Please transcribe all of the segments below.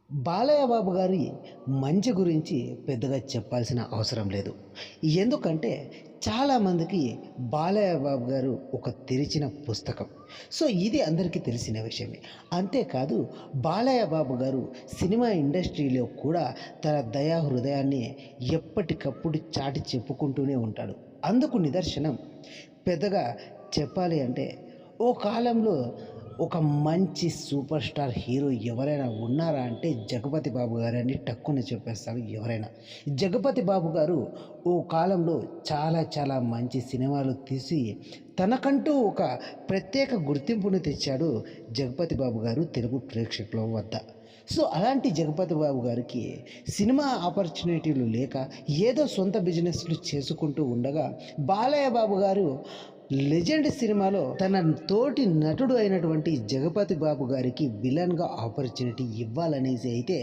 బాలయ్య బాబు గారి మంచి గురించి పెద్దగా చెప్పాల్సిన అవసరం లేదు. ఎందుకంటే చాలామందికి బాలయ్య బాబు గారు ఒక తెరిచిన పుస్తకం. సో, ఇది అందరికీ తెలిసిన విషయమే. అంతేకాదు బాలయ్య బాబు గారు సినిమా ఇండస్ట్రీలో కూడా తన దయా హృదయాన్ని ఎప్పటికప్పుడు చాటి చెప్పుకుంటూనే ఉంటాడు. అందుకు నిదర్శనం పెద్దగా చెప్పాలి అంటే ఓ కాలంలో ఒక మంచి సూపర్ స్టార్ హీరో ఎవరైనా ఉన్నారా అంటే 'జగపతి బాబు' గారని టక్కున చెప్పేస్తారు ఎవరైనా. 'జగపతి బాబు' గారు ఓ కాలంలో చాలా చాలా మంచి సినిమాలు తీసి తనకంటూ ఒక ప్రత్యేక గుర్తింపును తెచ్చాడు 'జగపతి బాబు' గారు తెలుగు ప్రేక్షకుల వద్ద. సో, అలాంటి 'జగపతి బాబు' గారికి సినిమా ఆపర్చునిటీలు లేక ఏదో సొంత బిజినెస్‌లు చేసుకుంటూ ఉండగా 'బాలయ్య బాబు' గారు 'లెజెండ్' సినిమాలో తన తోటి నటుడు అయినటువంటి 'జగపతి బాబు' గారికి విలన్‌గా ఆపర్చునిటీ ఇవ్వాలనేసి అయితే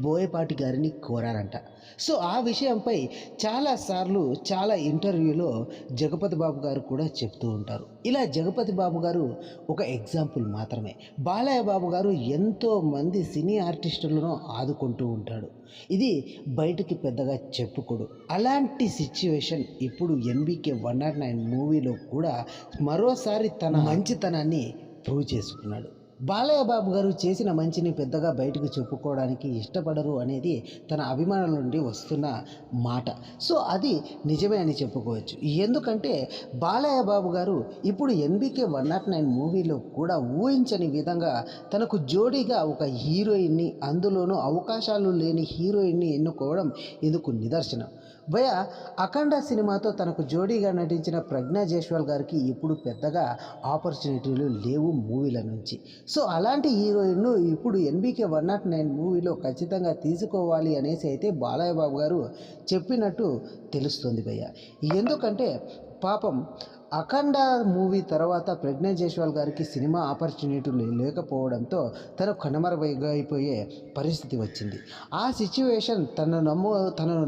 బోయపాటి గారిని కోరారంట. సో, ఆ విషయంపై చాలా సార్లు చాలా ఇంటర్వ్యూలో 'జగపతి బాబు' గారు కూడా చెప్తూ ఉంటారు. ఇలా 'జగపతి బాబు' గారు ఒక ఎగ్జాంపుల్ మాత్రమే. 'బాలయ్య బాబు' గారు ఎంతోమంది సినీ ఆర్టిస్టులను ఆదుకుంటూ ఉంటాడు. ఇది బయటికి పెద్దగా చెప్పుకోడు. అలాంటి సిట్యుయేషన్ ఇప్పుడు 'ఎన్‌బీకే 109' మూవీలో కూడా మరోసారి తన మంచితనాన్ని ప్రూవ్ చేసుకున్నాడు. బాలయ్య బాబు గారు చేసిన మంచిని పెద్దగా బయటకు చెప్పుకోవడానికి ఇష్టపడరు అనేది తన అభిమానుల నుండి వస్తున్న మాట. సో, అది నిజమే అని చెప్పుకోవచ్చు. ఎందుకంటే బాలయ్య బాబు గారు ఇప్పుడు 'ఎన్‌బీకే 109' మూవీలో కూడా ఊహించని విధంగా తనకు జోడీగా ఒక హీరోయిన్‌ని, అందులోనూ అవకాశాలు లేని హీరోయిన్‌ని ఎన్నుకోవడం ఇందుకు నిదర్శనం. భయ్యా 'అఖండ' సినిమాతో తనకు జోడీగా నటించిన ప్రజ్ఞా జైస్వాల్ గారికి ఇప్పుడు పెద్దగా ఆపర్చునిటీలు లేవు మూవీల నుంచి. సో, అలాంటి హీరోయిన్‌ను ఇప్పుడు 'ఎన్‌బీకే 109' మూవీలో ఖచ్చితంగా తీసుకోవాలి అనేసి అయితే బాలయ్య బాబు గారు చెప్పినట్టు తెలుస్తుంది భయ్యా. ఎందుకంటే పాపం 'అఖండ' మూవీ తర్వాత ప్రజ్ఞా జైస్వాల్ గారికి సినిమా ఆపర్చునిటీలు లేకపోవడంతో తను కనుమరుగైపోయే పరిస్థితి వచ్చింది. ఆ సిట్యుయేషన్ తనను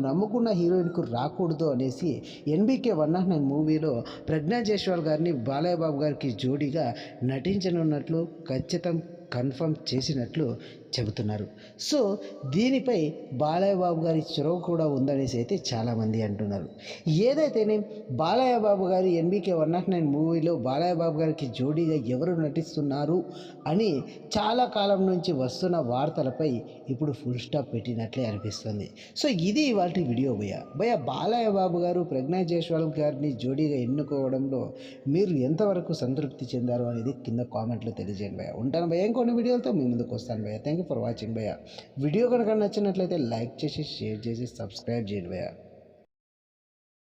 నమ్ముకున్న హీరోయిన్‌కు రాకూడదు అనేసి 'ఎన్‌బీకే 109' మూవీలో ప్రజ్ఞా జైస్వాల్ గారిని బాలయ్య బాబు గారికి జోడీగా నటించనున్నట్లు కన్ఫర్మ్ చేసినట్లు చెబుతున్నారు. సో, దీనిపై బాలయ్య బాబు గారి చొరవ కూడా ఉందనేసి అయితే చాలామంది అంటున్నారు. ఏదైతేనేం బాలయ్య బాబు గారు 'ఎన్‌బీకే 109' మూవీలో బాలయ్య బాబు గారికి జోడీగా ఎవరు నటిస్తున్నారు అని చాలా కాలం నుంచి వస్తున్న వార్తలపై ఇప్పుడు ఫుల్ స్టాప్ పెట్టినట్లే అనిపిస్తుంది. సో, ఇది ఇవాల్టి వీడియో భయ్యా బాలయ్య బాబు గారు ప్రజ్ఞా జైస్వాల్ గారిని జోడీగా ఎన్నుకోవడంలో మీరు ఎంతవరకు సంతృప్తి చెందారు అనేది కింద కామెంట్లో తెలియజేయండి భయ్యా. ఉంటాను భయ్యా, ఇంకొన్ని వీడియోలతో మీ ముందుకు వస్తాను భయ్యా. థ్యాంక్ యూ ఫర్ వాచింగ్ భయ్యా. వీడియో కనుక నచ్చినట్లయితే లైక్ చేసి, షేర్ చేసి, సబ్స్క్రైబ్ చేయండి భయ్యా.